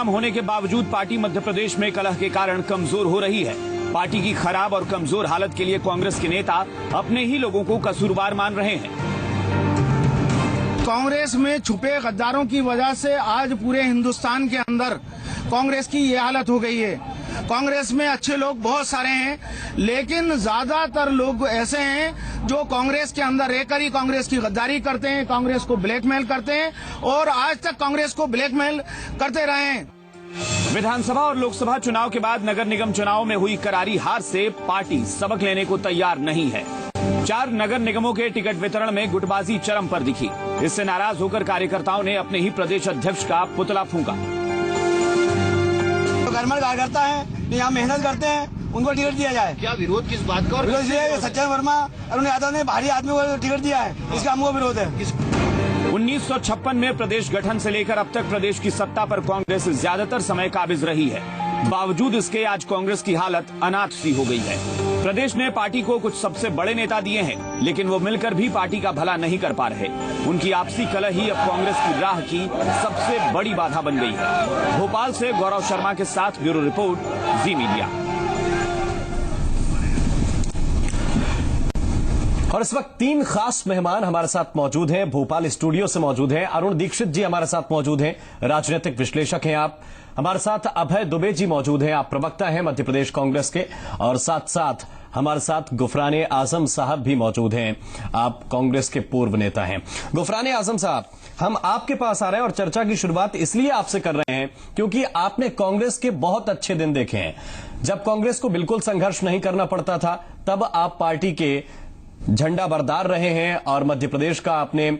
नाम होने के बावजूद पार्टी मध्य प्रदेश में कलह के कारण कमजोर हो रही है। पार्टी की खराब और कमजोर हालत के लिए कांग्रेस के नेता अपने ही लोगों को कसूरवार मान रहे हैं। कांग्रेस में छुपे गद्दारों की वजह से आज पूरे हिंदुस्तान के अंदर कांग्रेस की ये हालत हो गई है। कांग्रेस में अच्छे लोग बहुत सारे हैं, लेकिन ज्यादातर लोग ऐसे हैं जो कांग्रेस के अंदर रहकर ही कांग्रेस की गद्दारी करते हैं, कांग्रेस को ब्लैकमेल करते हैं और आज तक कांग्रेस को ब्लैकमेल करते रहे हैं। विधानसभा और लोकसभा चुनाव के बाद नगर निगम चुनाव में हुई करारी हार से पार्टी सबक लेने को तैयार नहीं है। 4 नगर निगमों के टिकट वितरण में गुटबाजी चरम पर दिखी। इससे नाराज होकर कार्यकर्ताओं ने अपने ही प्रदेश अध्यक्ष का पुतला फूंका। गवर्नमेंट कार्यकर्ता है, यहाँ मेहनत करते हैं, उनको टिकट दिया जाए। क्या विरोध किस बात का? विरोध ये सज्जन वर्मा अरुण यादव ने भारी आदमी को टिकट दिया है, इसका हमको विरोध है। 1956 में प्रदेश गठन से लेकर अब तक प्रदेश की सत्ता पर कांग्रेस ज्यादातर समय काबिज रही है। बावजूद इसके आज कांग्रेस की हालत अनाथ सी हो गई है। प्रदेश ने पार्टी को कुछ सबसे बड़े नेता दिए हैं, लेकिन वो मिलकर भी पार्टी का भला नहीं कर पा रहे। उनकी आपसी कलह ही अब कांग्रेस की राह की सबसे बड़ी बाधा बन गई है। भोपाल से गौरव शर्मा के साथ ब्यूरो रिपोर्ट, जी मीडिया। और इस वक्त 3 खास मेहमान हमारे साथ मौजूद हैं। भोपाल स्टूडियो से मौजूद हैं अरुण दीक्षित जी, हमारे साथ मौजूद हैं, राजनीतिक विश्लेषक हैं आप। हमारे साथ अभय दुबे जी मौजूद हैं, आप प्रवक्ता हैं मध्य प्रदेश कांग्रेस के। और साथ साथ हमारे साथ गुफराने आजम साहब भी मौजूद हैं, आप कांग्रेस के पूर्व नेता हैं। गुफराने आजम साहब, हम आपके पास आ रहे हैं और चर्चा की शुरुआत इसलिए आपसे कर रहे हैं क्योंकि आपने कांग्रेस के बहुत अच्छे दिन देखे हैं। जब कांग्रेस को बिल्कुल संघर्ष नहीं करना पड़ता था, तब आप पार्टी के झंडा बरदार रहे हैं और मध्य प्रदेश का आपने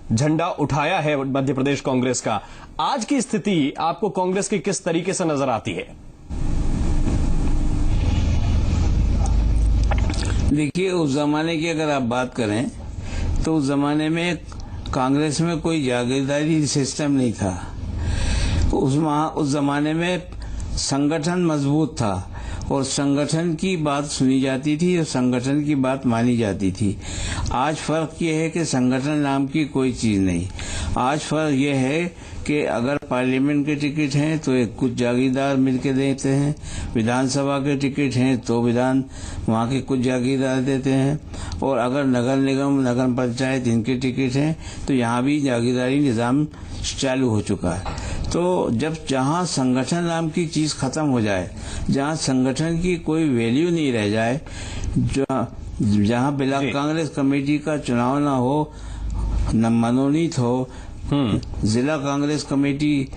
झंडा उठाया है, मध्य प्रदेश कांग्रेस का। आज की स्थिति आपको कांग्रेस की किस तरीके से नजर आती है? देखिए, उस जमाने की अगर आप बात करें तो उस जमाने में कांग्रेस में कोई जागीरदारी सिस्टम नहीं था। उस जमाने में संगठन मजबूत था और संगठन की बात सुनी जाती थी और संगठन की बात मानी जाती थी। आज फर्क यह है कि संगठन नाम की कोई चीज नहीं। आज फर्क यह है कि अगर पार्लियामेंट के टिकट हैं तो एक कुछ जागीरदार मिलके देते हैं, विधानसभा के टिकट हैं तो वहाँ के कुछ जागीरदार देते हैं, और अगर नगर निगम, नगर पंचायत इनके टिकट हैं तो यहाँ भी जागीरदारी निज़ाम चालू हो चुका है। तो जहाँ संगठन नाम की चीज खत्म हो जाए, जहाँ संगठन की कोई वैल्यू नहीं रह जाए, जहाँ ब्लॉक कांग्रेस कमेटी का चुनाव ना हो, न मनोनीत हो, जिला कांग्रेस कमेटी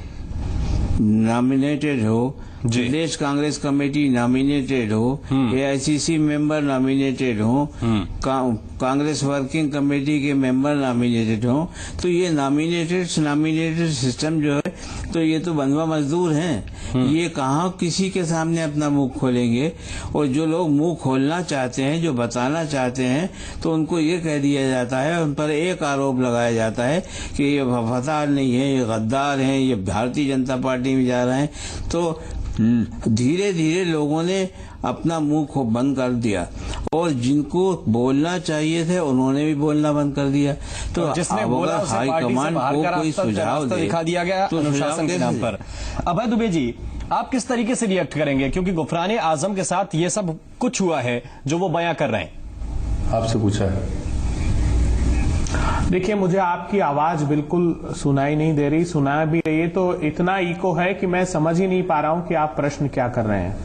नॉमिनेटेड हो, प्रदेश कांग्रेस कमेटी नॉमिनेटेड हो, AICC मेंबर नॉमिनेटेड हो, कांग्रेस वर्किंग कमेटी के मेंबर नॉमिनेटेड हो, तो ये नॉमिनेटेड सिस्टम जो है, तो ये तो बंधुआ मजदूर हैं। ये कहाँ किसी के सामने अपना मुंह खोलेंगे? और जो लोग मुंह खोलना चाहते हैं, जो बताना चाहते हैं, तो उनको ये कह दिया जाता है, उन पर एक आरोप लगाया जाता है कि ये वफादार नहीं है, ये गद्दार हैं, ये भारतीय जनता पार्टी में जा रहे हैं। तो धीरे धीरे लोगों ने अपना मुंह को बंद कर दिया और जिनको बोलना चाहिए थे उन्होंने भी बोलना बंद कर दिया। तो जिसने बोला हाईकमान को कोई सुझाव दिखा दिया गया तो अनुशासन के नाम पर। अभय दुबे जी, आप किस तरीके से रिएक्ट करेंगे, क्योंकि गुफराने आजम के साथ ये सब कुछ हुआ है जो वो बयां कर रहे हैं? आपसे पूछा है। देखिए, मुझे आपकी आवाज बिल्कुल सुनाई नहीं दे रही, सुना भी रही है तो इतना इको है कि मैं समझ ही नहीं पा रहा हूं कि आप प्रश्न क्या कर रहे हैं।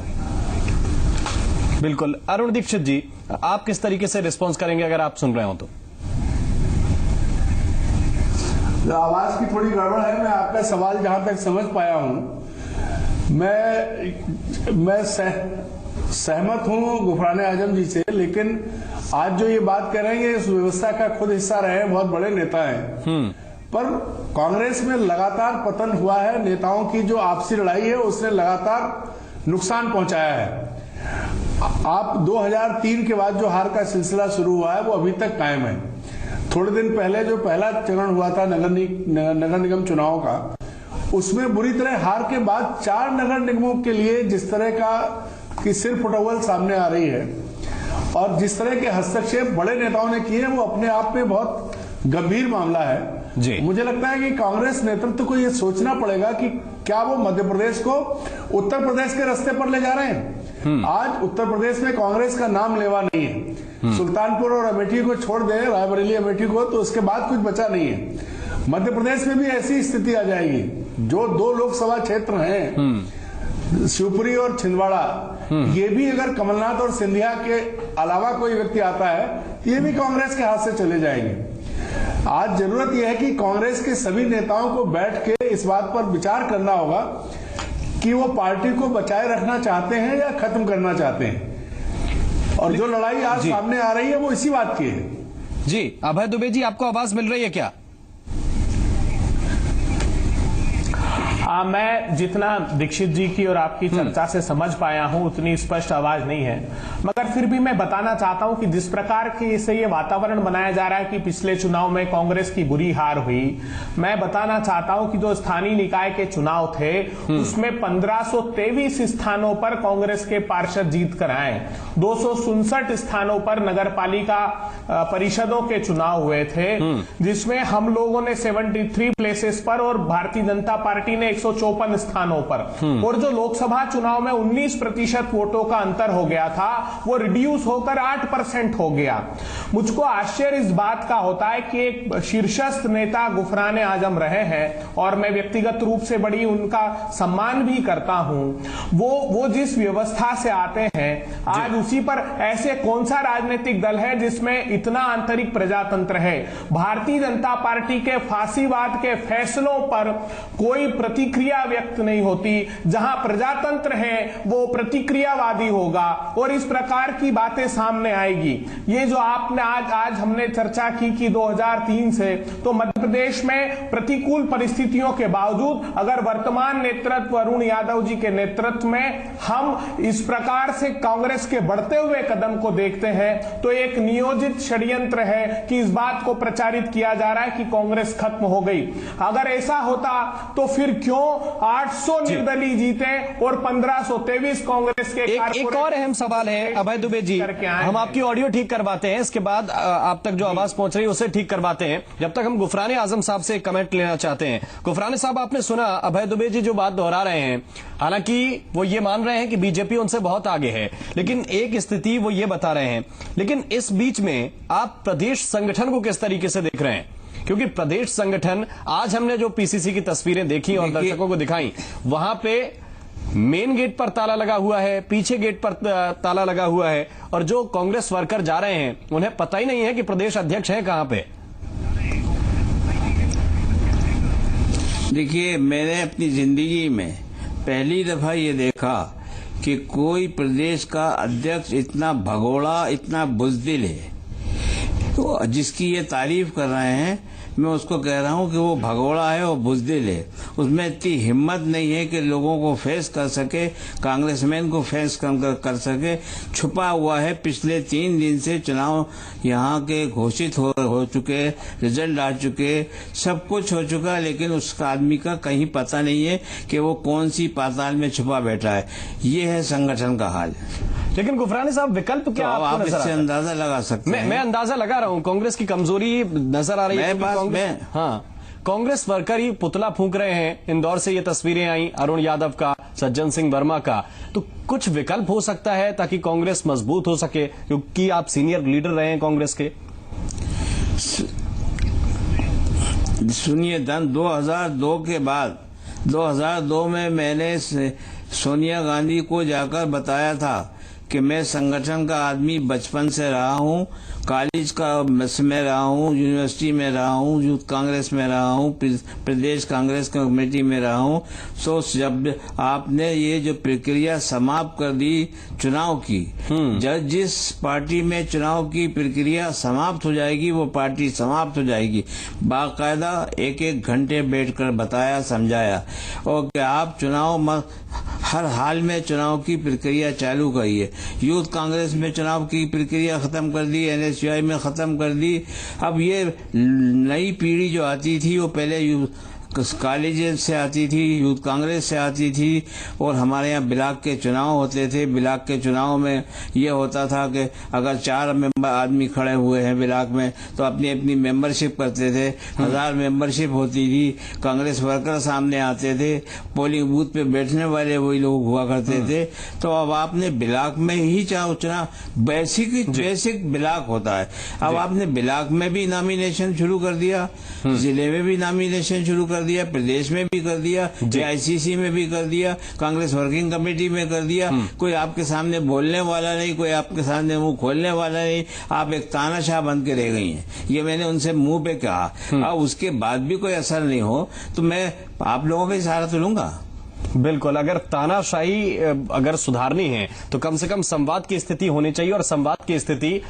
बिल्कुल। अरुण दीक्षित जी, आप किस तरीके से रिस्पॉन्स करेंगे अगर आप सुन रहे हो तो? आवाज की थोड़ी गड़बड़ है। मैं आपका सवाल जहां तक समझ पाया हूं, मैं सहमत हूं गुफराने आजम जी से, लेकिन आज जो ये बात कर रहे हैं, इस व्यवस्था का खुद हिस्सा रहे हैं, बहुत बड़े नेता हैं। पर कांग्रेस में लगातार पतन हुआ है। नेताओं की जो आपसी लड़ाई है उसने लगातार नुकसान पहुंचाया है। आप 2003 के बाद जो हार का सिलसिला शुरू हुआ है वो अभी तक कायम है। थोड़े दिन पहले जो पहला चरण हुआ था नगर निगम चुनाव का, उसमें बुरी तरह हार के बाद 4 नगर निगमों के लिए जिस तरह की सिर फुटौल सामने आ रही है और जिस तरह के हस्तक्षेप बड़े नेताओं ने किए, वो अपने आप में बहुत गंभीर मामला है। जी। मुझे लगता है कि कांग्रेस नेतृत्व को यह सोचना पड़ेगा कि क्या वो मध्य प्रदेश को उत्तर प्रदेश के रास्ते पर ले जा रहे हैं। आज उत्तर प्रदेश में कांग्रेस का नाम लेवा नहीं है। सुल्तानपुर और अमेठी को छोड़ दे, रायबरेली अमेठी को, तो उसके बाद कुछ बचा नहीं है। मध्य प्रदेश में भी ऐसी स्थिति आ जाएगी। जो 2 लोकसभा क्षेत्र हैं, शिवपुरी और छिंदवाड़ा, ये भी अगर कमलनाथ और सिंधिया के अलावा कोई व्यक्ति आता है, ये भी कांग्रेस के हाथ से चले जाएंगे। आज जरूरत यह है कि कांग्रेस के सभी नेताओं को बैठ के इस बात पर विचार करना होगा कि वो पार्टी को बचाए रखना चाहते हैं या खत्म करना चाहते हैं। और जो लड़ाई आज सामने आ रही है वो इसी बात की है। जी अभय दुबे जी, आपको आवाज मिल रही है क्या? मैं जितना दीक्षित जी की और आपकी चर्चा से समझ पाया हूं उतनी स्पष्ट आवाज नहीं है, मगर फिर भी मैं बताना चाहता हूं कि जिस प्रकार की से ये वातावरण बनाया जा रहा है कि पिछले चुनाव में कांग्रेस की बुरी हार हुई, मैं बताना चाहता हूं कि जो स्थानीय निकाय के चुनाव थे उसमें 1523 स्थानों पर कांग्रेस के पार्षद जीत कर आए। 267 स्थानों पर नगर पालिका परिषदों के चुनाव हुए थे, जिसमें हम लोगों ने 73 प्लेसेस पर और भारतीय जनता पार्टी ने 154 स्थानों पर, और जो लोकसभा चुनाव में 19% वोटों का अंतर हो गया था वो रिड्यूस होकर 8% हो गया। मुझको आश्चर्य इस बात का होता है कि एक शीर्षस्थ नेता गुफरान आजम रहे हैं और मैं व्यक्तिगत रूप से बड़ी उनका सम्मान भी करता हूं, वो जिस व्यवस्था से आते हैं आज उसी पर ऐसे कौन सा राजनीतिक दल है जिसमें इतना आंतरिक प्रजातंत्र है। भारतीय जनता पार्टी के फांसीवाद के फैसलों पर कोई प्रतिक्रिया व्यक्त नहीं होती। जहां प्रजातंत्र है वो प्रतिक्रियावादी होगा और इस प्रकार की बातें सामने आएगी। ये जो आपने आज हमने चर्चा की कि 2003 से तो मध्य प्रदेश में प्रतिकूल परिस्थितियों के बावजूद अगर वर्तमान नेतृत्व अरुण यादव जी के नेतृत्व में हम इस प्रकार से कांग्रेस के बढ़ते हुए कदम को देखते हैं तो एक नियोजित षड्यंत्र है कि इस बात को प्रचारित किया जा रहा है कि कांग्रेस खत्म हो गई। अगर ऐसा होता तो फिर क्यों 800 निर्दलीय जीते और 1523 कांग्रेस के एक और अहम सवाल है अभय दुबे जी, हम आपकी ऑडियो ठीक करवाते हैं, इसके बाद आप तक जो आवाज पहुंच रही है उसे ठीक करवाते हैं। जब तक हम गुफरान आजम साहब से कमेंट लेना चाहते हैं। गुफरान साहब, आपने सुना अभय दुबे जी जो बात दोहरा रहे हैं, हालांकि वो ये मान रहे हैं कि बीजेपी उनसे बहुत आगे है, लेकिन एक स्थिति वो ये बता रहे हैं। लेकिन इस बीच में आप प्रदेश संगठन को किस तरीके से देख रहे हैं? क्योंकि प्रदेश संगठन, आज हमने जो पीसीसी की तस्वीरें देखी और दर्शकों को दिखाई, वहां पे मेन गेट पर ताला लगा हुआ है, पीछे गेट पर ताला लगा हुआ है, और जो कांग्रेस वर्कर जा रहे हैं उन्हें पता ही नहीं है कि प्रदेश अध्यक्ष है कहां पे। देखिए, मैंने अपनी जिंदगी में पहली दफा ये देखा कि कोई प्रदेश का अध्यक्ष इतना भगोड़ा, इतना बुज़दिल है। तो जिसकी ये तारीफ कर रहे हैं, मैं उसको कह रहा हूं कि वो भगोड़ा है, वो बुज़दिल है। उसमें इतनी हिम्मत नहीं है कि लोगों को फेस कर सके, कांग्रेसमैन को फेस कर सके। छुपा हुआ है। पिछले 3 दिन से चुनाव यहाँ के घोषित हो चुके, रिजल्ट आ चुके, सब कुछ हो चुका, लेकिन उस आदमी का कहीं पता नहीं है कि वो कौन सी पाताल में छुपा बैठा है। ये है संगठन का हाल। लेकिन गुफरानी साहब, विकल्प क्या तो आप इससे अंदाजा लगा सकते हैं? मैं अंदाजा लगा रहा हूं, कांग्रेस की कमजोरी नजर आ रही है। कांग्रेस वर्कर ही पुतला फूंक रहे हैं। इंदौर से ये तस्वीरें आई अरुण यादव का, सज्जन सिंह वर्मा का। तो कुछ विकल्प हो सकता है ताकि कांग्रेस मजबूत हो सके, क्योंकि आप सीनियर लीडर रहे हैं कांग्रेस के। सुनिए, 2002 के बाद 2002 में मैंने सोनिया गांधी को जाकर बताया था कि मैं संगठन का आदमी बचपन से रहा हूँ, कॉलेज का में रहा हूँ, यूनिवर्सिटी में रहा हूँ, यूथ कांग्रेस में रहा हूँ, प्रदेश कांग्रेस कमेटी में रहा हूँ। तो जब आपने ये जो प्रक्रिया समाप्त कर दी चुनाव की, जब जिस पार्टी में चुनाव की प्रक्रिया समाप्त हो जाएगी वो पार्टी समाप्त हो जाएगी। बाकायदा 1-1 घंटे बैठकर बताया, समझाया, और कि आप चुनाव हर हाल में चुनाव की प्रक्रिया चालू करिए। यूथ कांग्रेस में चुनाव की प्रक्रिया खत्म कर दी, एनएसयूआई में खत्म कर दी। अब ये नई पीढ़ी जो आती थी वो पहले कॉलेज से आती थी, यूथ कांग्रेस से आती थी, और हमारे यहाँ ब्लॉक के चुनाव होते थे। ब्लॉक के चुनाव में ये होता था कि अगर 4 मेंबर आदमी खड़े हुए हैं ब्लॉक में तो अपनी अपनी मेंबरशिप करते थे। 1000 मेंबरशिप होती थी। कांग्रेस वर्कर सामने आते थे, पोलिंग बूथ पे बैठने वाले वही लोग हुआ करते थे। तो अब आपने ब्लॉक में ही चुनाव बेसिक ब्लॉक होता है। अब आपने ब्लॉक में भी नॉमिनेशन शुरू कर दिया, जिले में भी नॉमिनेशन शुरू कर दिया, प्रदेश में भी कर दिया, आईसीसी में भी कर दिया, कांग्रेस वर्किंग कमेटी में कर दिया। कोई आपके सामने बोलने वाला नहीं, कोई आपके सामने मुंह खोलने वाला नहीं। आप एक तानाशाह बन के रह गई हैं। ये मैंने उनसे मुंह पे कहा। अब उसके बाद भी कोई असर नहीं हो तो मैं आप लोगों का सहारा तो लूंगा। बिल्कुल, अगर तानाशाही अगर सुधारनी है तो कम से कम संवाद की स्थिति होनी चाहिए, और संवाद की स्थिति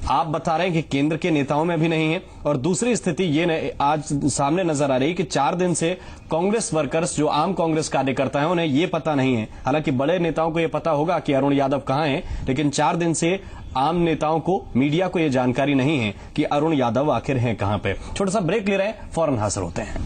आप बता रहे हैं कि केंद्र के नेताओं में भी नहीं है। और दूसरी स्थिति ये आज सामने नजर आ रही है कि 4 दिन से कांग्रेस वर्कर्स, जो आम कांग्रेस कार्यकर्ता हैं, उन्हें ये पता नहीं है। हालांकि बड़े नेताओं को ये पता होगा कि अरुण यादव कहां हैं, लेकिन 4 दिन से आम नेताओं को, मीडिया को ये जानकारी नहीं है कि अरुण यादव आखिर हैं कहां पे। छोटा सा ब्रेक ले रहे हैं, फौरन हाजिर होते हैं।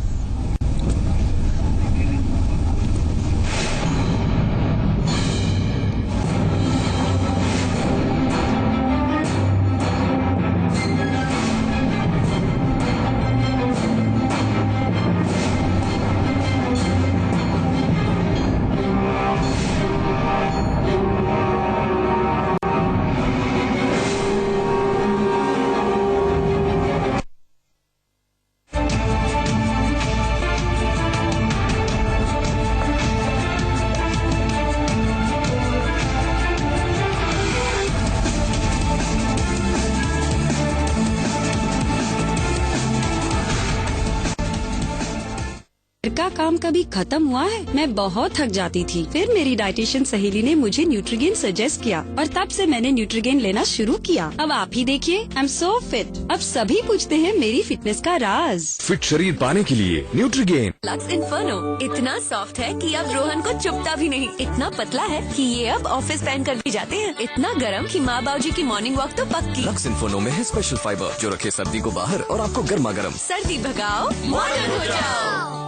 का काम कभी खत्म हुआ है? मैं बहुत थक जाती थी। फिर मेरी डाइटिशियन सहेली ने मुझे न्यूट्रीगेन सजेस्ट किया और तब से मैंने न्यूट्रीगेन लेना शुरू किया। अब आप ही देखिए, आई एम सो फिट। अब सभी पूछते हैं मेरी फिटनेस का राज। फिट शरीर पाने के लिए न्यूट्रीगेन। लक्स इन्फर्नो इतना सॉफ्ट है कि अब रोहन को चुभता भी नहीं। इतना पतला है कि ये अब ऑफिस पहन कर भी जाते हैं। इतना गर्म कि माँ बाबूजी की मॉर्निंग वॉक तो पक्की। लक्स इन्फर्नो में है स्पेशल फाइबर जो रखे सर्दी को बाहर और आपको गर्मा गर्म। सर्दी भगाओ, मॉडर्न हो जाओ।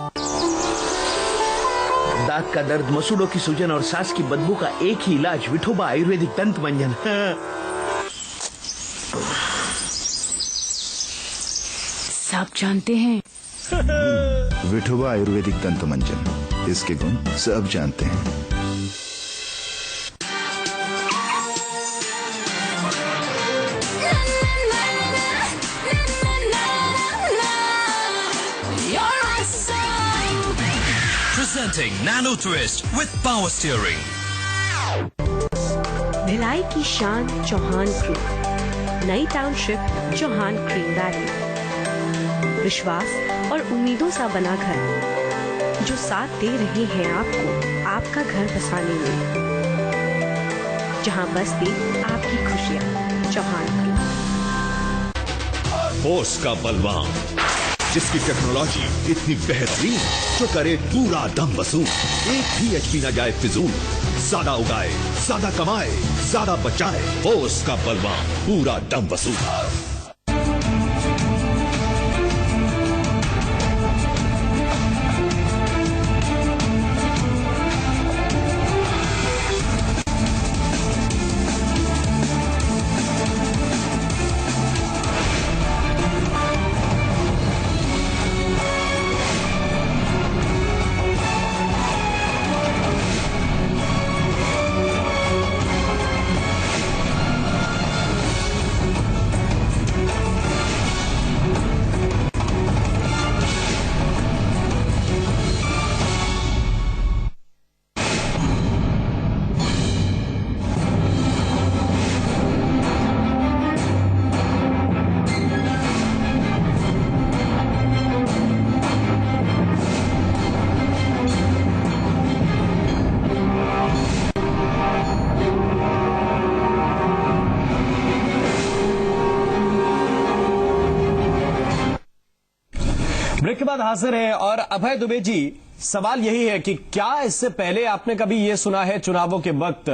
दांत का दर्द, मसूड़ों की सूजन और सांस की बदबू का एक ही इलाज, विठोबा आयुर्वेदिक दंत मंजन। सब जानते हैं विठोबा आयुर्वेदिक दंत मंजन, इसके गुण सब जानते हैं। Presenting Nano Twist with Power Steering. Bhilai की शान चौहान क्रीम, नई टाउनशिप चौहान क्रीम वैली। विश्वास और उम्मीदों सा बना घर जो साथ दे रहे हैं आपको आपका घर बसाने में, जहां बसती आपकी खुशियां। चौहान क्रीम। होश का बलवान, जिसकी टेक्नोलॉजी इतनी बेहतरीन जो करे पूरा दम वसूल। एक भी एचपी न जाए फिजूल, ज्यादा उगाए, ज्यादा कमाए, ज्यादा बचाए। होश का बलवान, पूरा दम वसूल। ब्रेक के बाद हाजिर है और अभय दुबे जी सवाल यही है कि क्या इससे पहले आपने कभी यह सुना है चुनावों के वक्त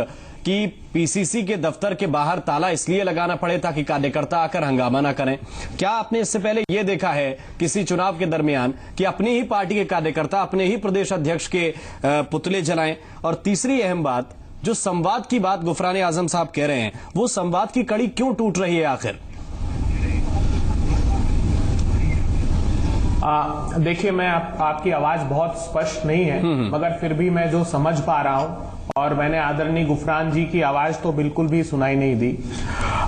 कि पीसीसी के दफ्तर के बाहर ताला इसलिए लगाना पड़े ताकि कार्यकर्ता आकर हंगामा ना करें? क्या आपने इससे पहले यह देखा है किसी चुनाव के दरमियान कि अपनी ही पार्टी के कार्यकर्ता अपने ही प्रदेश अध्यक्ष के पुतले जलाएं? और तीसरी अहम बात, जो संवाद की बात गुफराने आजम साहब कह रहे हैं, वो संवाद की कड़ी क्यों टूट रही है आखिर? देखिए, मैं आपकी आवाज बहुत स्पष्ट नहीं है, मगर फिर भी मैं जो समझ पा रहा हूं, और मैंने आदरणीय गुफरान जी की आवाज तो बिल्कुल भी सुनाई नहीं दी,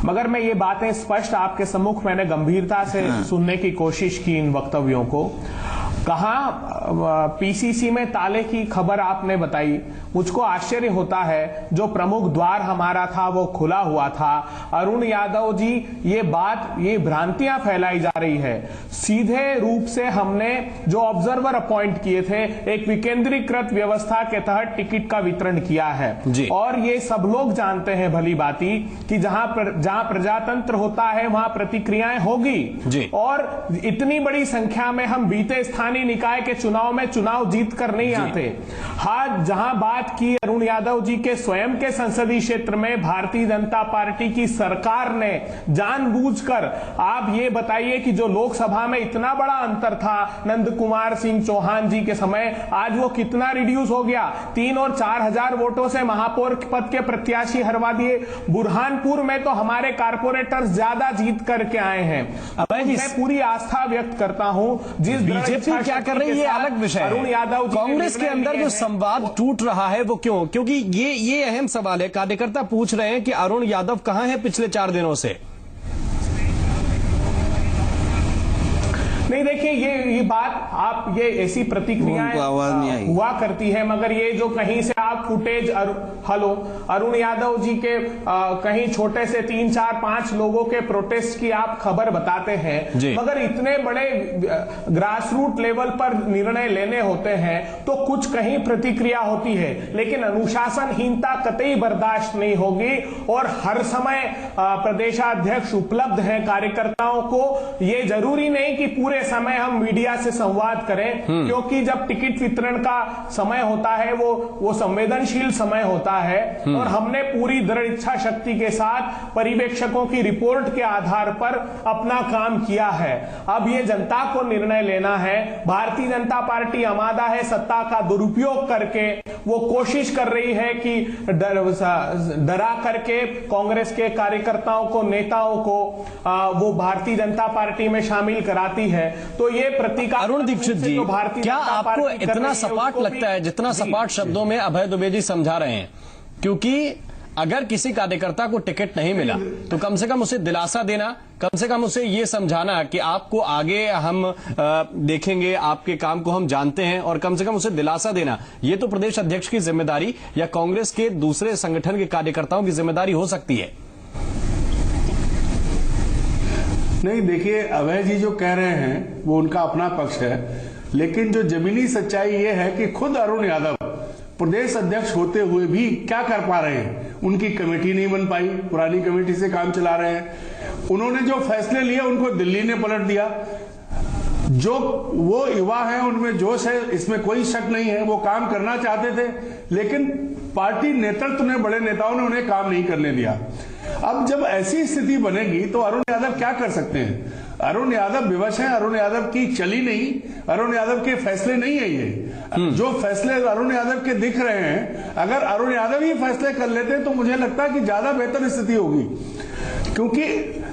मगर मैं ये बातें स्पष्ट आपके सम्मुख मैंने गंभीरता से सुनने की कोशिश की इन वक्तव्यों को। कहां पीसीसी में ताले की खबर आपने बताई, मुझको आश्चर्य होता है जो प्रमुख द्वार हमारा था वो खुला हुआ था। अरुण यादव जी, ये भ्रांतियां फैलाई जा रही है। सीधे रूप से हमने जो ऑब्जर्वर अपॉइंट किए थे, एक विकेंद्रीकृत व्यवस्था के तहत टिकट का वितरण किया है और ये सब लोग जानते हैं भली भांति कि जहां प्रजातंत्र होता है वहां प्रतिक्रियाएं होगी, और इतनी बड़ी संख्या में हम बीते स्थानीय निकाय के चुनाव में चुनाव जीत कर नहीं आते। हाँ, जहां बात की अरुण यादव जी के स्वयं के संसदीय क्षेत्र में भारतीय जनता पार्टी की सरकार ने जानबूझकर, आप ये बताइए कि जो लोकसभा में इतना बड़ा अंतर था नंद कुमार सिंह चौहान जी के समय, आज वो कितना रिड्यूस हो गया? 3 और 4 हजार वोटों से महापौर पद के प्रत्याशी हरवा दिए। बुरहानपुर में तो हमारे कारपोरेटर्स ज्यादा जीत करके आए हैं। मैं पूरी आस्था व्यक्त करता हूं। जिस बीजेपी क्या कर रही है अलग विषय है, अरुण यादव कांग्रेस के अंदर जो संवाद टूट रहा है वो क्यों? क्योंकि ये अहम सवाल है। कार्यकर्ता पूछ रहे हैं कि अरुण यादव कहां है पिछले 4 दिनों से? नहीं, देखिए, ये बात आप ये ऐसी प्रतिक्रियाएं हुआ करती है, मगर ये जो कहीं से आप फुटेज अरुण यादव जी के कहीं छोटे से 3, 4, 5 लोगों के प्रोटेस्ट की आप खबर बताते हैं, मगर इतने बड़े ग्रास रूट लेवल पर निर्णय लेने होते हैं तो कुछ कहीं प्रतिक्रिया होती है, लेकिन अनुशासनहीनता कतई बर्दाश्त नहीं होगी। और हर समय प्रदेशाध्यक्ष उपलब्ध हैं कार्यकर्ताओं को। ये जरूरी नहीं कि पूरे समय हम मीडिया से संवाद करें, क्योंकि जब टिकट वितरण का समय होता है वो संवेदनशील समय होता है, और हमने पूरी दृढ़ इच्छा शक्ति के साथ पर्यवेक्षकों की रिपोर्ट के आधार पर अपना काम किया है। अब ये जनता को निर्णय लेना है। भारतीय जनता पार्टी आमादा है सत्ता का दुरुपयोग करके, वो कोशिश कर रही है कि डरा करके कांग्रेस के कार्यकर्ताओं को, नेताओं को वो भारतीय जनता पार्टी में शामिल कराती है। तो ये प्रतीकात्मक। अरुण दीक्षित जी, क्या आपको इतना सपाट लगता है जितना सपाट शब्दों में अभय दुबे जी समझा रहे हैं? क्योंकि अगर किसी कार्यकर्ता को टिकट नहीं मिला तो कम से कम उसे दिलासा देना, कम से कम उसे ये समझाना कि आपको आगे हम देखेंगे, आपके काम को हम जानते हैं, और कम से कम उसे दिलासा देना, ये तो प्रदेश अध्यक्ष की जिम्मेदारी या कांग्रेस के दूसरे संगठन के कार्यकर्ताओं की जिम्मेदारी हो सकती है। नहीं, देखिए, अभय जी जो कह रहे हैं वो उनका अपना पक्ष है, लेकिन जो जमीनी सच्चाई ये है कि खुद अरुण यादव प्रदेश अध्यक्ष होते हुए भी क्या कर पा रहे हैं? उनकी कमेटी नहीं बन पाई, पुरानी कमेटी से काम चला रहे हैं। उन्होंने जो फैसले लिए उनको दिल्ली ने पलट दिया। जो वो युवा हैं उनमें जोश है, इसमें कोई शक नहीं है। वो काम करना चाहते थे, लेकिन पार्टी नेतृत्व ने, बड़े नेताओं ने उन्हें काम नहीं करने दिया। अब जब ऐसी स्थिति बनेगी तो अरुण यादव क्या कर सकते हैं? अरुण यादव विवश हैं, अरुण यादव की चली नहीं, अरुण यादव के फैसले नहीं है ये। जो फैसले अरुण यादव के दिख रहे हैं, अगर अरुण यादव ही फैसले कर लेते तो मुझे लगता है कि ज्यादा बेहतर स्थिति होगी, क्योंकि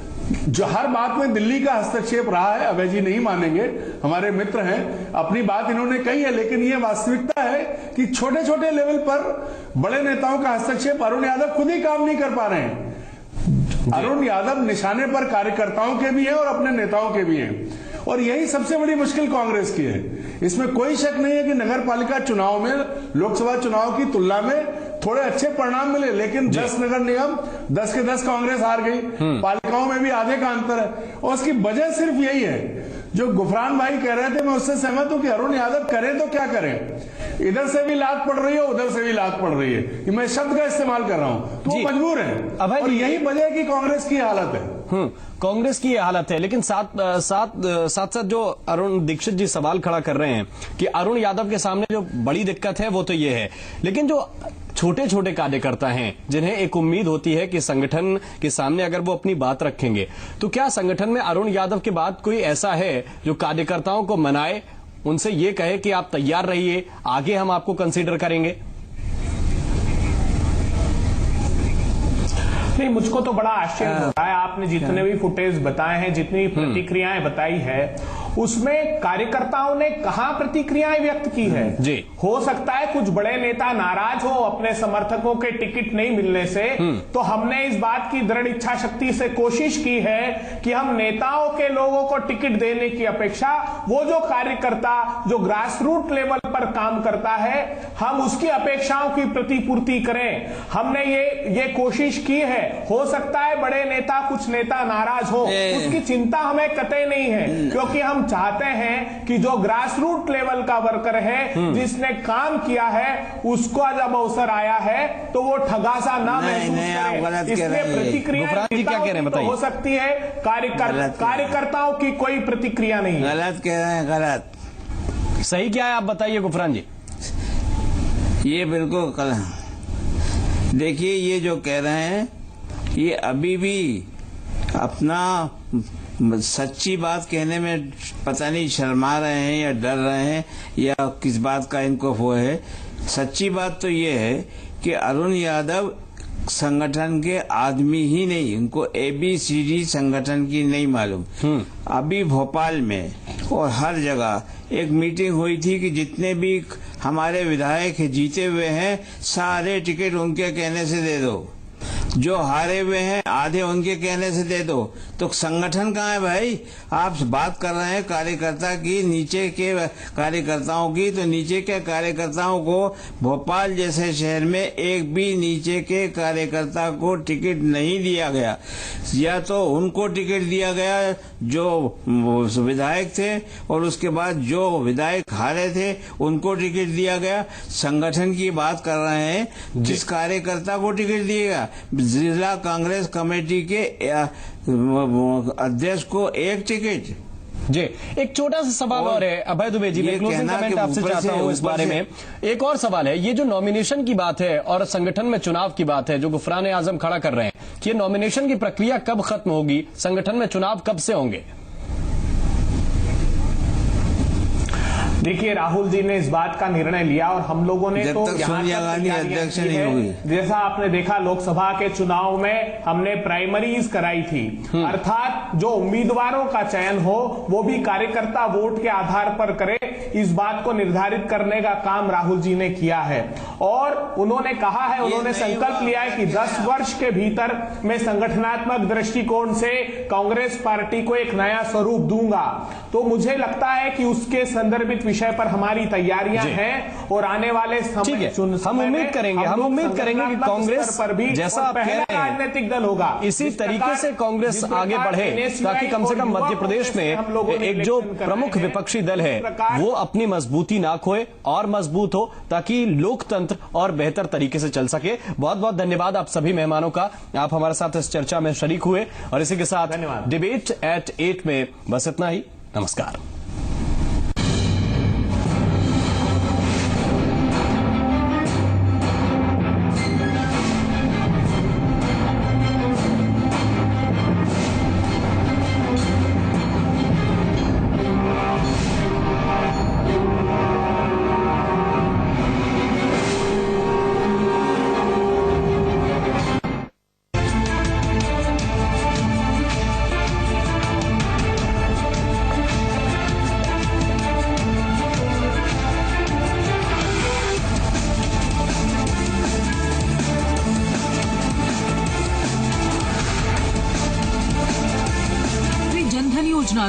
जो हर बात में दिल्ली का हस्तक्षेप रहा है। अभय जी नहीं मानेंगे, हमारे मित्र हैं, अपनी बात इन्होंने कही है, लेकिन ये वास्तविकता है कि छोटे छोटे लेवल पर बड़े नेताओं का हस्तक्षेप, अरुण यादव खुद ही काम नहीं कर पा रहे हैं। अरुण यादव निशाने पर कार्यकर्ताओं के भी हैं और अपने नेताओं के भी हैं, और यही सबसे बड़ी मुश्किल कांग्रेस की है। इसमें कोई शक नहीं है कि नगर पालिका चुनाव में लोकसभा चुनाव की तुलना में थोड़े अच्छे परिणाम मिले, लेकिन 10 नगर निगम 10 के 10 कांग्रेस हार गई। पालिकाओं में भी आधे का अंतर है, और उसकी वजह सिर्फ यही है जो गुफरान भाई कह रहे थे। मैं उससे सहमत हूं कि अरुण यादव करें तो क्या करें, इधर से भी लात पड़ रही है, उधर से भी लात पड़ रही है, मैं शब्द का इस्तेमाल कर रहा हूं, तो वो मजबूर है, और यही वजह है कि कांग्रेस की हालत है। कांग्रेस की ये हालत है। लेकिन साथ जो अरुण दीक्षित जी सवाल खड़ा कर रहे हैं कि अरुण यादव के सामने जो बड़ी दिक्कत है वो तो ये है, लेकिन जो छोटे छोटे कार्यकर्ता हैं जिन्हें एक उम्मीद होती है कि संगठन के सामने अगर वो अपनी बात रखेंगे, तो क्या संगठन में अरुण यादव के बाद कोई ऐसा है जो कार्यकर्ताओं को मनाए, उनसे ये कहे कि आप तैयार रहिए, आगे हम आपको कंसीडर करेंगे? नहीं, मुझको तो बड़ा आश्चर्य हो रहा है। आपने जितने भी फुटेज बताए हैं, जितनी प्रतिक्रियाएं बताई है, उसमें कार्यकर्ताओं ने कहां प्रतिक्रियाएं व्यक्त की है जी। हो सकता है कुछ बड़े नेता नाराज हो अपने समर्थकों के टिकट नहीं मिलने से, तो हमने इस बात की दृढ़ इच्छा शक्ति से कोशिश की है कि हम नेताओं के लोगों को टिकट देने की अपेक्षा वो जो कार्यकर्ता जो ग्रास रूट लेवल पर काम करता है, हम उसकी अपेक्षाओं की प्रतिपूर्ति करें। हमने ये कोशिश की है। हो सकता है बड़े नेता, कुछ नेता नाराज हो, उसकी चिंता हमें कतई नहीं है, क्योंकि हम चाहते हैं कि जो ग्रास रूट लेवल का वर्कर है, जिसने काम किया है, उसको जब अवसर आया है तो वो ठगासा ना महसूस करे। इसलिए प्रतिक्रिया क्या कह रहे हैं बताइए? हो सकती है, कार्यकर्ताओं की कोई प्रतिक्रिया नहीं। गलत कह रहे हैं, गलत। सही क्या है आप बताइए गुफरान जी? ये बिल्कुल गलत। देखिए, ये जो कह रहे हैं ये अभी भी अपना सच्ची बात कहने में पता नहीं शर्मा रहे हैं या डर रहे हैं या किस बात का इनको वो है। सच्ची बात तो ये है कि अरुण यादव संगठन के आदमी ही नहीं, उनको ABCD संगठन की नहीं मालूम। अभी भोपाल में और हर जगह एक मीटिंग हुई थी कि जितने भी हमारे विधायक जीते हुए हैं सारे टिकट उनके कहने से दे दो, जो हारे हुए हैं आधे उनके कहने से दे दो। तो संगठन कहाँ है भाई? आप बात कर रहे हैं कार्यकर्ता की, नीचे के कार्यकर्ताओं की, तो नीचे के कार्यकर्ताओं को भोपाल जैसे शहर में एक भी नीचे के कार्यकर्ता को टिकट नहीं दिया गया। या तो उनको टिकट दिया गया जो विधायक थे, और उसके बाद जो विधायक हारे थे उनको टिकट दिया गया। संगठन की बात कर रहे हैं, जिस कार्यकर्ता को टिकट दिएगा, जिला कांग्रेस कमेटी के अध्यक्ष को एक टिकट। जी, एक छोटा सा सवाल और है अभय दुबे जी, मैं क्लोजिंग कमेंट आपसे चाहता हूं इस बारे में। एक और सवाल है, ये जो नॉमिनेशन की बात है और संगठन में चुनाव की बात है जो गुफरान आजम खड़ा कर रहे हैं, कि ये नॉमिनेशन की प्रक्रिया कब खत्म होगी, संगठन में चुनाव कब से होंगे? देखिए, राहुल जी ने इस बात का निर्णय लिया और हम लोगों ने तो सोनिया गांधी अध्यक्ष नहीं होगी। जैसा आपने देखा लोकसभा के चुनाव में हमने प्राइमरीज कराई थी, अर्थात जो उम्मीदवारों का चयन हो वो भी कार्यकर्ता वोट के आधार पर करे, इस बात को निर्धारित करने का काम राहुल जी ने किया है। और उन्होंने कहा है, उन्होंने संकल्प लिया है कि 10 वर्ष के भीतर मैं संगठनात्मक दृष्टिकोण से कांग्रेस पार्टी को एक नया स्वरूप दूंगा। तो मुझे लगता है कि उसके संदर्भित विषय पर हमारी तैयारियां हैं और आने वाले समय हम उम्मीद करेंगे कि कांग्रेस पर भी जैसा आप कह रहे हैं राजनीतिक दल होगा, इसी तरीके से कांग्रेस आगे बढ़े, ताकि कम से कम मध्य प्रदेश में एक जो प्रमुख विपक्षी दल है वो अपनी मजबूती ना खोए और मजबूत हो, ताकि लोकतंत्र और बेहतर तरीके से चल सके। बहुत बहुत धन्यवाद आप सभी मेहमानों का, आप हमारे साथ इस चर्चा में शरीक हुए। और इसी के साथ डिबेट एट 8 में बस इतना ही। नमस्कार।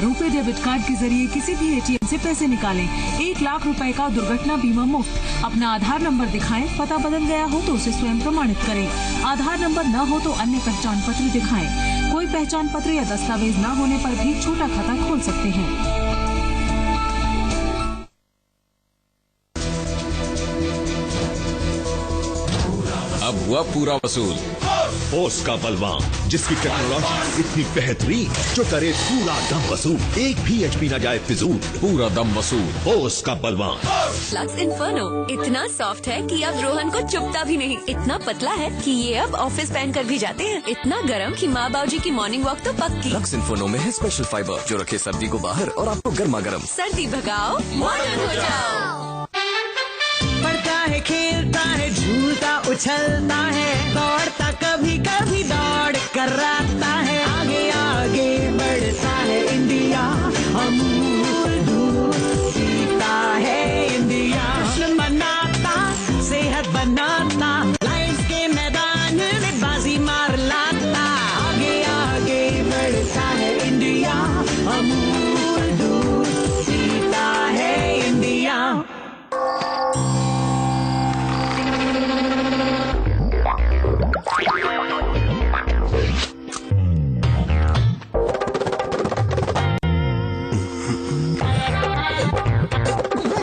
रुपए डेबिट कार्ड के जरिए किसी भी ATM से पैसे निकालें। 1 लाख रुपए का दुर्घटना बीमा मुफ्त। अपना आधार नंबर दिखाएं, पता बदल गया हो तो उसे स्वयं प्रमाणित करें। आधार नंबर न हो तो अन्य पहचान पत्र दिखाएं। कोई पहचान पत्र या दस्तावेज न होने पर भी छोटा खाता खोल सकते हैं। अब हुआ पूरा वसूल। ओस का बलवान, जिसकी टेक्नोलॉजी इतनी बेहतरीन जो करे पूरा दम वसूल, एक भी HP न जाए फिजूल, पूरा दम वसूल। ओस का बलवान। लक्स इन्फर्नो इतना सॉफ्ट है कि अब रोहन को चुभता भी नहीं, इतना पतला है कि ये अब ऑफिस पहन कर भी जाते हैं, इतना गर्म कि माँ बाबूजी की मॉर्निंग वॉक तो पक्की। लक्स इन्फर्नो में है स्पेशल फाइबर जो रखे सर्दी को बाहर और आपको गर्मा गर्म। सर्दी भगाओ, मॉडर्न हो जाओ। पढ़ता है, खेलता है, झूलता उछलता है, दौड़ता कभी कभी दौड़ कराता है, आगे आगे बढ़ता है इंडिया, अमूल दूध पीता है इंडिया, बनाता सेहत बनाता, लाइफ के मैदान में बाजी मार लाता, आगे आगे बढ़ता है इंडिया, अमूल दूध पीता है इंडिया।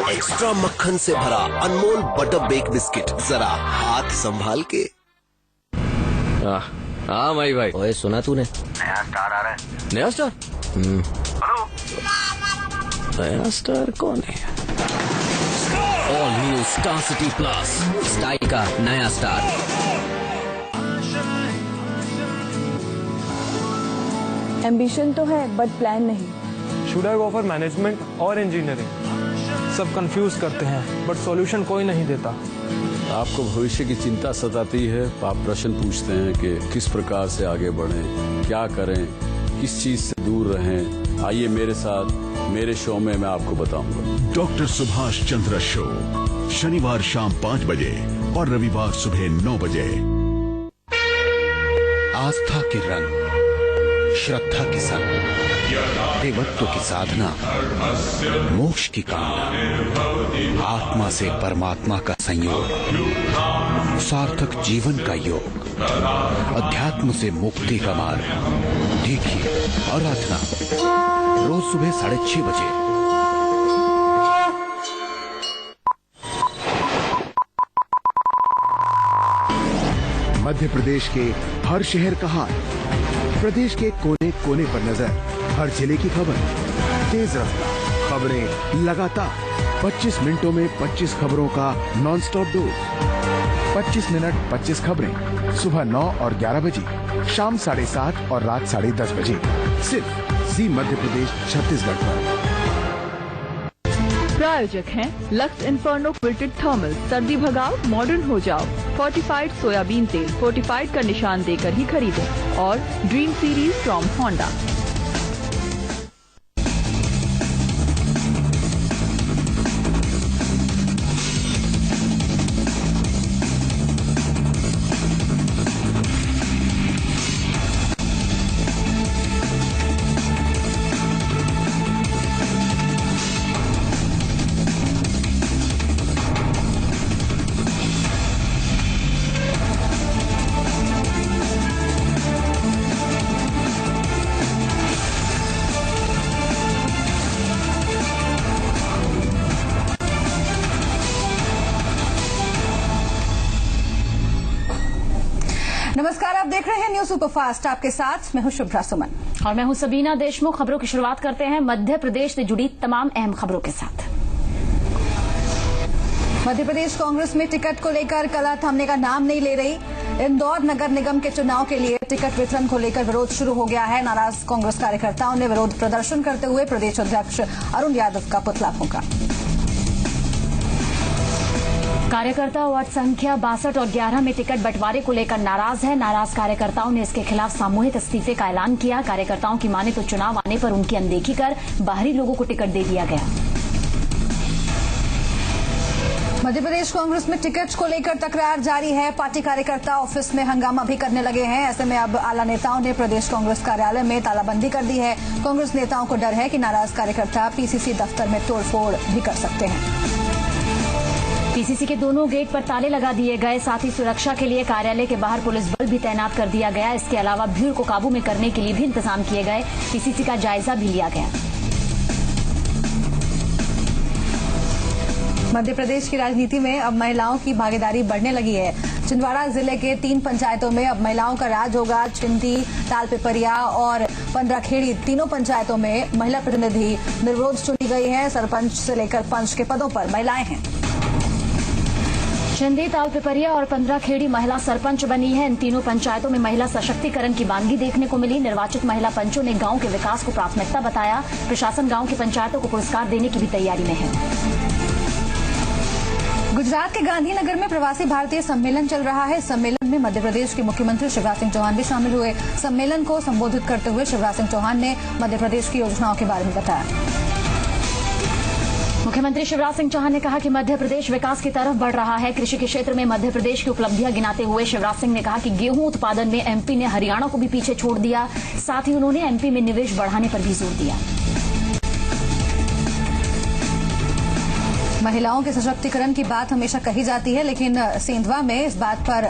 एक्स्ट्रा मक्खन से भरा अनमोल बटर बेक बिस्किट, जरा हाथ संभाल के। हाँ भाई। ओए सुना तूने? नया स्टार आ रहा है। नया स्टार? हेलो। नया स्टार कौन है? All new star city plus, style का नया स्टार। एम्बिशन तो है बट प्लान नहीं। Should I go for management और इंजीनियरिंग? सब कंफ्यूज करते हैं बट सॉल्यूशन कोई नहीं देता। आपको भविष्य की चिंता सताती है, आप प्रश्न पूछते हैं कि किस प्रकार से आगे बढ़ें, क्या करें, किस चीज से दूर रहें। आइए मेरे साथ, मेरे शो में मैं आपको बताऊंगा। डॉक्टर सुभाष चंद्र शो, शनिवार शाम 5 बजे और रविवार सुबह 9 बजे। आस्था के रंग, श्रद्धा के संग, देवत्व की साधना, मोक्ष की कामना, आत्मा से परमात्मा का संयोग, सार्थक जीवन का योग, अध्यात्म से मुक्ति का मार्ग। देखिए आराधना रोज सुबह 6:30 बजे। मध्य प्रदेश के हर शहर का हाल, प्रदेश के कोने कोने पर नजर, हर जिले की खबर, तेज रफ्तार खबरें लगातार, 25 मिनटों में 25 खबरों का नॉन स्टॉप डोज। 25 मिनट 25 खबरें, सुबह 9 और 11 बजे, शाम 7:30 और रात 10:30 बजे, सिर्फ जी मध्य प्रदेश छत्तीसगढ़ पर। प्रायोजक हैं लक्स इन्फर्नो फिल्टेड थर्मल, सर्दी भगाओ मॉडर्न हो जाओ, फोर्टिफाइड सोयाबीन तेल, फोर्टिफाइड का निशान देकर ही खरीदें, और ड्रीम सीरीज फ्रॉम होंडा। नमस्कार, आप देख रहे हैं न्यूज सुपरफास्ट। आपके साथ मैं हूं शुभ्रा सुमन और मैं हूं सबीना देशमुख। खबरों की शुरुआत करते हैं मध्य प्रदेश से जुड़ी तमाम अहम खबरों के साथ। मध्य प्रदेश कांग्रेस में टिकट को लेकर कला थमने का नाम नहीं ले रही। इंदौर नगर निगम के चुनाव के लिए टिकट वितरण को लेकर विरोध शुरू हो गया है। नाराज कांग्रेस कार्यकर्ताओं ने विरोध प्रदर्शन करते हुए प्रदेश अध्यक्ष अरुण यादव का पुतला फूंका। कार्यकर्ता वार्ड संख्या 62 और 11 में टिकट बंटवारे को लेकर नाराज है। नाराज कार्यकर्ताओं ने इसके खिलाफ सामूहिक इस्तीफे का ऐलान किया। कार्यकर्ताओं की माने तो चुनाव आने पर उनकी अनदेखी कर बाहरी लोगों को टिकट दे दिया गया। मध्य प्रदेश कांग्रेस में टिकट को लेकर तकरार जारी है। पार्टी कार्यकर्ता ऑफिस में हंगामा भी करने लगे हैं। ऐसे में अब आला नेताओं ने प्रदेश कांग्रेस कार्यालय में तालाबंदी कर दी है। कांग्रेस नेताओं को डर है कि नाराज कार्यकर्ता पीसीसी दफ्तर में तोड़फोड़ भी कर सकते हैं। पीसीसी के दोनों गेट पर ताले लगा दिए गए। साथ ही सुरक्षा के लिए कार्यालय के बाहर पुलिस बल भी तैनात कर दिया गया। इसके अलावा भीड़ को काबू में करने के लिए भी इंतजाम किए गए। पीसीसी का जायजा भी लिया गया। मध्य प्रदेश की राजनीति में अब महिलाओं की भागीदारी बढ़ने लगी है। छिंदवाड़ा जिले के 3 पंचायतों में अब महिलाओं का राज होगा। छिंदी, तालपिपरिया और पंद्राखेड़ी तीनों पंचायतों में महिला प्रतिनिधि निर्विरोध चुनी गई है। सरपंच से लेकर पंच के पदों पर महिलाएं हैं। छिंदी, तालपिपरिया और पंद्राखेड़ी महिला सरपंच बनी है। इन तीनों पंचायतों में महिला सशक्तिकरण की बानगी देखने को मिली। निर्वाचित महिला पंचों ने गांव के विकास को प्राथमिकता बताया। प्रशासन गांव की पंचायतों को पुरस्कार देने की भी तैयारी में है। गुजरात के गांधीनगर में प्रवासी भारतीय सम्मेलन चल रहा है। सम्मेलन में मध्य प्रदेश के मुख्यमंत्री शिवराज सिंह चौहान भी शामिल हुए। सम्मेलन को संबोधित करते हुए शिवराज सिंह चौहान ने मध्य प्रदेश की योजनाओं के बारे में बताया। मुख्यमंत्री शिवराज सिंह चौहान ने कहा कि मध्य प्रदेश विकास की तरफ बढ़ रहा है। कृषि के क्षेत्र में मध्य प्रदेश की उपलब्धियां गिनाते हुए शिवराज सिंह ने कहा कि गेहूं उत्पादन में एमपी ने हरियाणा को भी पीछे छोड़ दिया। साथ ही उन्होंने एमपी में निवेश बढ़ाने पर भी जोर दिया। महिलाओं के सशक्तिकरण की बात हमेशा कही जाती है, लेकिन सेंधवा में इस बात पर